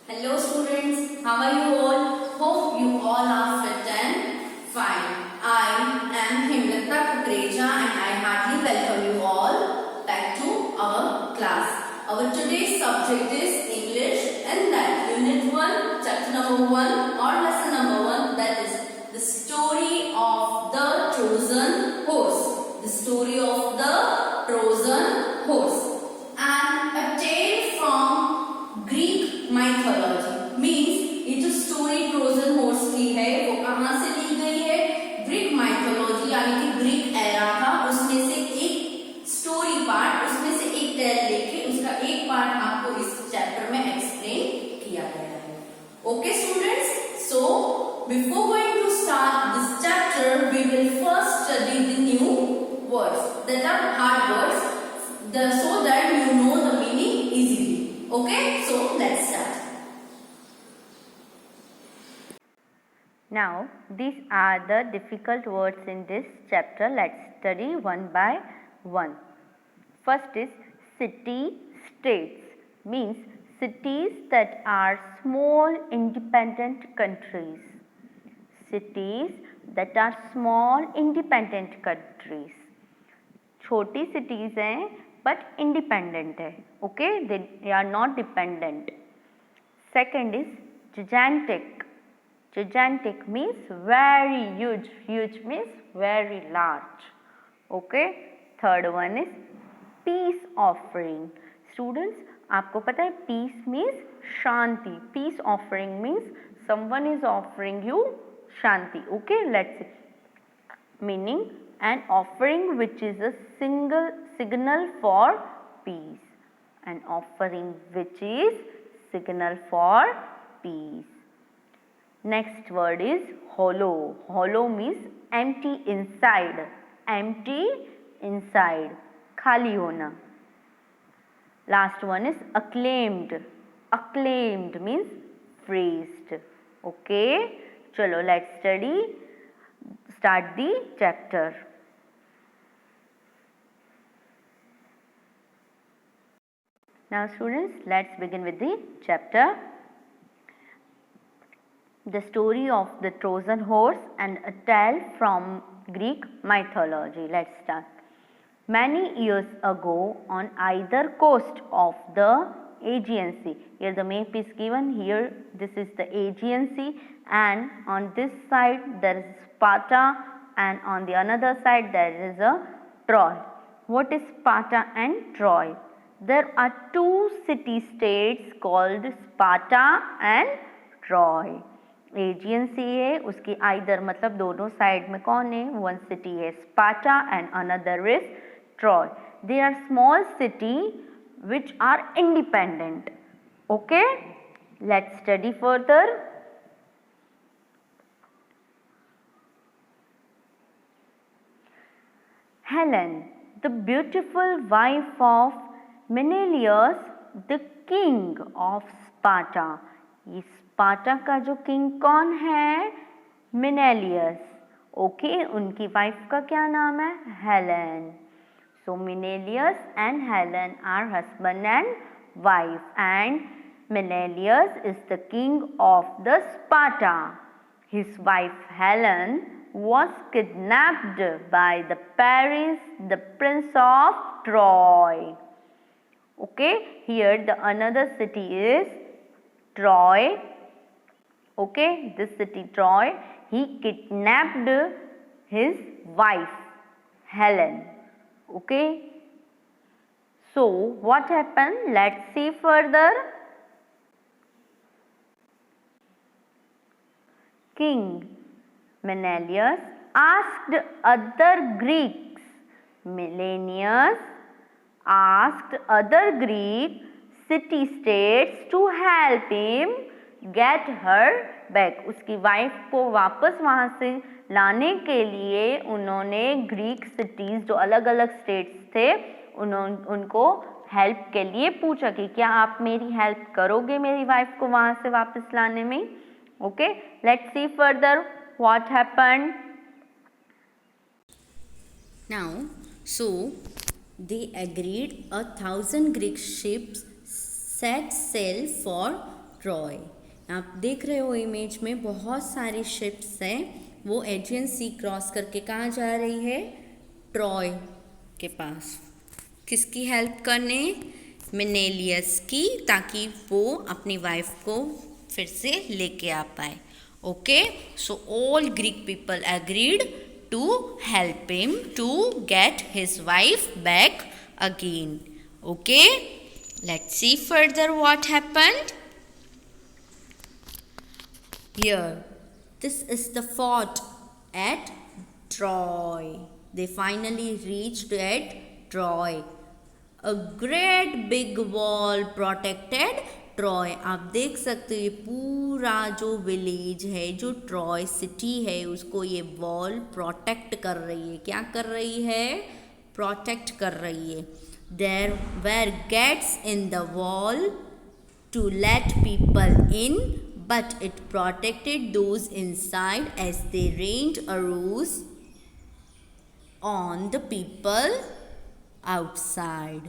Hello students, how are you all? Hope you all are fit and fine. I am Himlata Kukreja and I heartily welcome you all back to our class. Our today's subject is English and that Unit 1, Chapter number 1 or Lesson number 1, that is the story of the Trojan horse. The story of the Trojan horse. And a tale from Greek mythology. Means ये जो story Trojan horse की है वो कहाँ से ली गई है? Greek mythology यानी कि ग्रीक एरा था, उसमें से एक स्टोरी पार्ट, उसमें से एक टेल लेके उसका एक पार्ट आपको इस चैप्टर में एक्सप्लेन किया गया है. Okay students, so before going to start this chapter we will first study the new words that are hard words so that you know the meaning easily. Okay, so let's start. Now, these are the difficult words in this chapter. Let's study one by one. First is city-states, means cities that are small independent countries. Cities that are small independent countries. छोटी cities हैं but independent है. Okay, they are not dependent. Second is gigantic. Gigantic means very huge. Huge means very large. Okay. Third one is peace offering. Students, आपको पता है peace means Shanti. Peace offering means someone is offering you Shanti. Okay, let's see. Meaning an offering which is a single signal for peace. An offering which is signal for peace. Next word is hollow. Hollow means empty inside. Empty inside. खाली होना. Last one is acclaimed. Acclaimed means praised. Okay. चलो let's start the chapter. Now students, let's begin with the chapter. The story of the Trojan horse and a tale from Greek mythology. Let's start. Many years ago, on either coast of the Aegean Sea. Here the map is given. Here this is the Aegean Sea, and on this side there is Sparta, and on the another side there is a Troy. What is Sparta and Troy? There are two city-states called Sparta and Troy. Aegean sea है, उसकी either मतलब दोनों side में कौन है? One city है Sparta and another is Troy. They are small city which are independent. Okay, let's study further. Helen, the beautiful wife of Menelaus, the king of Sparta. ये Sparta का जो king कौन है? मिनेलियस. Okay, उनकी wife का क्या नाम है? Helen. So Menelaus and Helen are husband and wife, and Menelaus is the king of the Sparta. His wife Helen was kidnapped by the Paris, the prince of Troy. Okay, here the another city is Troy. Okay, this city Troy, he kidnapped his wife Helen. Okay, so what happened? Let's see further. King Menelaus asked other Greeks. Menelaus asked other Greek city-states to help him get her back. उसकी wife को वापस वहाँ से लाने के लिए उन्होंने Greek cities जो अलग अलग स्टेट्स थे उनको हेल्प के लिए पूछा कि क्या आप मेरी हेल्प करोगे मेरी वाइफ को वहाँ से वापस लाने में. Okay, let's see further what happened. Now, so they agreed 1,000 Greek ships set sail for Troy. आप देख रहे हो इमेज में बहुत सारी शिप्स हैं, वो एजियन सी क्रॉस करके कहाँ जा रही है? ट्रॉय के पास। किसकी हेल्प करने? मेनेलियस की, ताकि वो अपनी वाइफ को फिर से लेके आ पाए। Okay, so all Greek people agreed to help him to get his wife back again. Okay, let's see further what happened. Here, this is the fort at Troy. They finally reached at Troy. A great big wall protected Troy. आप देख सकते हो ये पूरा जो village है, जो Troy city है, उसको ये वॉल प्रोटेक्ट कर रही है। क्या कर रही है? प्रोटेक्ट कर रही है। There were gates in the wall to let people in, but it protected those inside as they rained arrows on the people outside.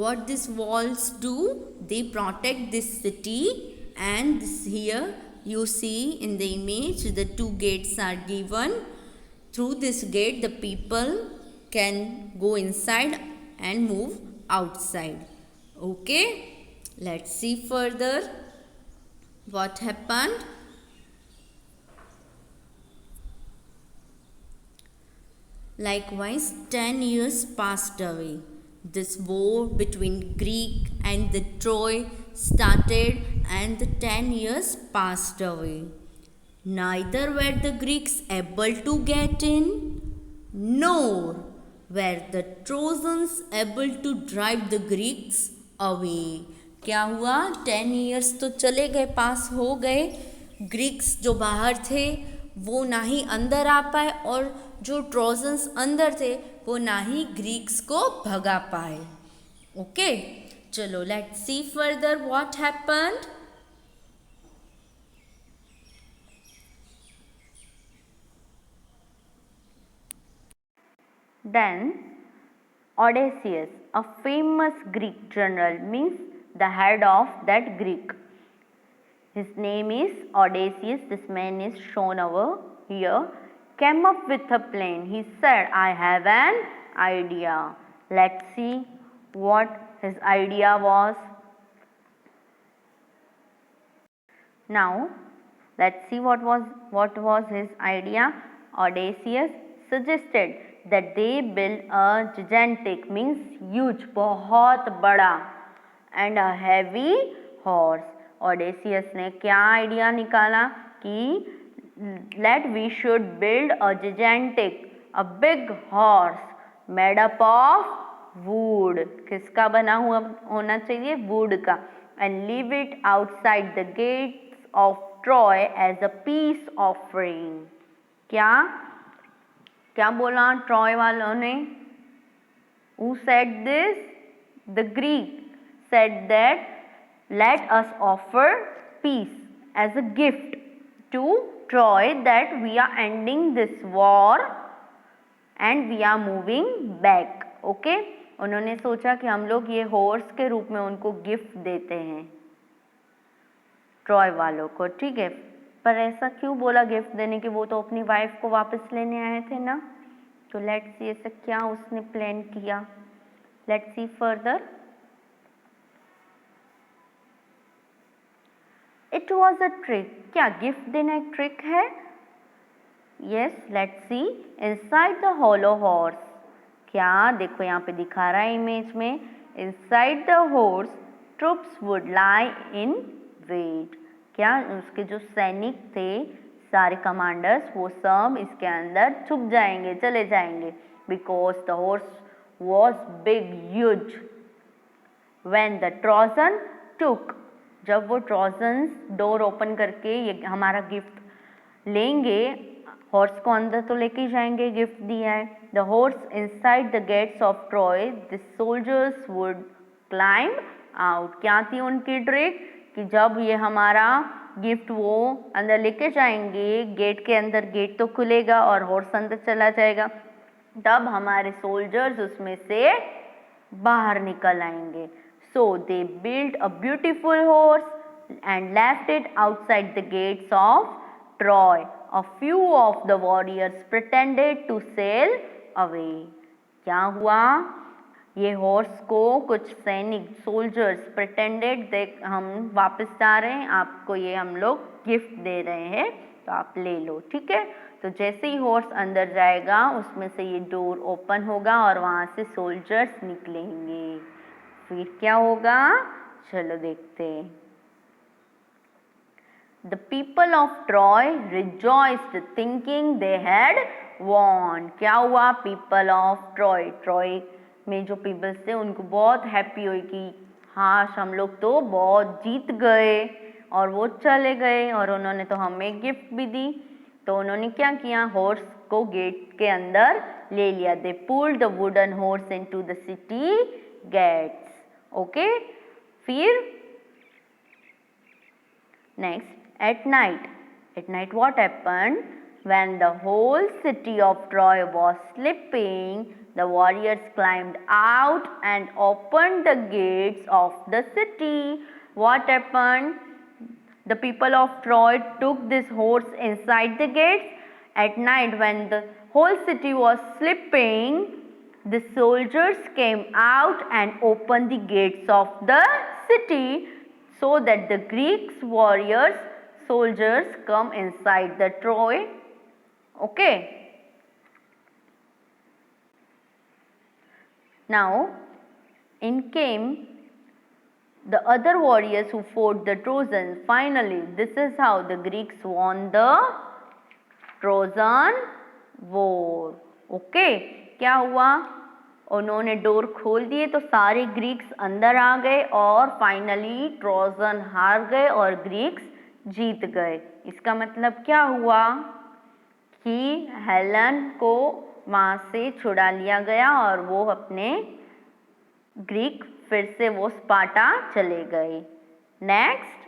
What these walls do? They protect this city, and this here you see in the image the two gates are given. Through this gate the people can go inside and move outside. Okay, let's see further what happened. Likewise, 10 years passed away. This war between Greek and the Troy started, and the 10 years passed away. Neither were the Greeks able to get in, nor were the Trojans able to drive the Greeks away. क्या हुआ? 10 years तो चले गए, पास हो गए। Greeks जो बाहर थे वो ना ही अंदर आ पाए, और जो ट्रोजन्स अंदर थे वो ना ही ग्रीक्स को भगा पाए। ओके, चलो let's see further what happened. Then Odysseus, a famous Greek general, means the head of that Greek. His name is Odysseus. This man is shown over here. Came up with a plan. He said, I have an idea. Let's see what his idea was. Now, let's see what was his idea. Odysseus suggested that they build a gigantic, means huge, बहुत बड़ा, and a heavy horse. Odysseus ने क्या idea निकाला कि let we should build a gigantic, a big horse made up of wood. किसका बना हुआ होना चाहिए? wood का. And leave it outside the gates of Troy as a peace offering. क्या क्या बोला ट्रॉय वालों ने? Who said this? The Greek said that let us offer peace as a gift to Troy, that we are ending this war and we are moving back. Okay? उन्होंने सोचा कि हम लोग ये हॉर्स के रूप में उनको गिफ्ट देते हैं, ट्रॉय वालों को. ठीक है, पर ऐसा क्यों बोला गिफ्ट देने की? वो तो अपनी वाइफ को वापस लेने आए थे ना. तो लेट्स सी ऐसा क्या उसने प्लान किया. Let's see further. It was a trick. क्या गिफ्ट देना एक ट्रिक है? Yes, let's see. Inside the hollow horse. क्या देखो यहाँ पे दिखा रहा है इमेज में. Inside the horse troops would lie in wait. क्या उसके जो सैनिक थे, सारे कमांडर्स, वो सब इसके अंदर छुप जाएंगे, चले जाएंगे. Because the horse was big, huge. When the Trojan took. जब वो ट्रोजन्स डोर ओपन करके ये हमारा गिफ्ट लेंगे, हॉर्स को अंदर तो लेके जाएंगे, गिफ्ट दिया है. The horse inside the gates of Troy, the soldiers would climb out. क्या थी उनकी ट्रिक? कि जब ये हमारा गिफ्ट वो अंदर लेके जाएंगे, गेट के अंदर गेट तो खुलेगा और हॉर्स अंदर चला जाएगा, तब हमारे सोल्जर्स उसमें से बाहर निकल आएंगे. So they built a beautiful horse and left it outside the gates of Troy. A few of the warriors pretended to sail away. क्या हुआ? ये हॉर्स को कुछ सैनिक सोल्जर्स प्रिटेंडेड हम वापस जा रहे हैं, आपको ये हम लोग गिफ्ट दे रहे हैं तो आप ले लो, ठीक है। तो जैसे ही हॉर्स अंदर जाएगा उसमें से ये डोर ओपन होगा और वहाँ से सोल्जर्स निकलेंगे। फिर क्या होगा, चलो देखते हैं। The people of Troy rejoiced thinking they had won. क्या हुआ? People of Troy, Troy में जो पीपल्स थे उनको बहुत हैप्पी हुई कि हाँ हम लोग तो बहुत जीत गए, और वो चले गए और उन्होंने तो हमें गिफ्ट भी दी। तो उन्होंने क्या किया, हॉर्स को गेट के अंदर ले लिया। They pulled the wooden horse into the city gates. Okay? फिर next, at night what happened? When the whole city of Troy was sleeping, the warriors climbed out and opened the gates of the city. What happened? The people of Troy took this horse inside the gates. At night, when the whole city was sleeping, the soldiers came out and opened the gates of the city so that the Greeks warriors, soldiers come inside the Troy. Okay. Now, in came the other warriors who fought the Trojans. Finally, this is how the Greeks won the Trojan War. Okay. क्या हुआ, उन्होंने door खोल दिए तो सारे Greeks अंदर आ गए और फाइनली ट्रोजन हार गए और ग्रीक्स जीत गए। इसका मतलब क्या हुआ कि हेलन को वहाँ से छुड़ा लिया गया और वो अपने ग्रीक फिर से वो स्पार्टा चले गए। Next,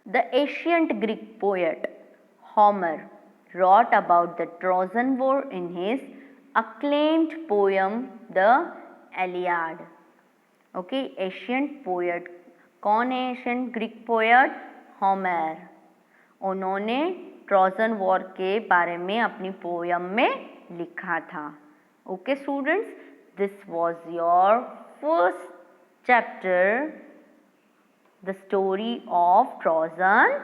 the ancient Greek poet Homer wrote about the Trojan War in his acclaimed poem The Iliad. Okay, ancient poet कौन है? Ancient Greek poet Homer. उन्होंने ट्रोजन वॉर के बारे में अपनी पोयम में लिखा था। Okay students, this was your first chapter, the story of Trojan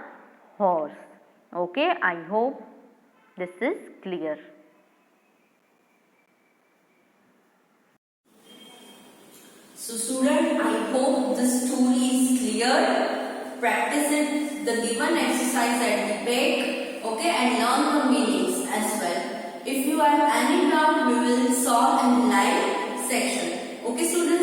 horse. Okay, I hope this is clear. So student, I hope this story is clear. Practice it, the given exercise at the back, okay, and learn the meanings as well. If you have any doubt, we will solve in the live section. Okay student.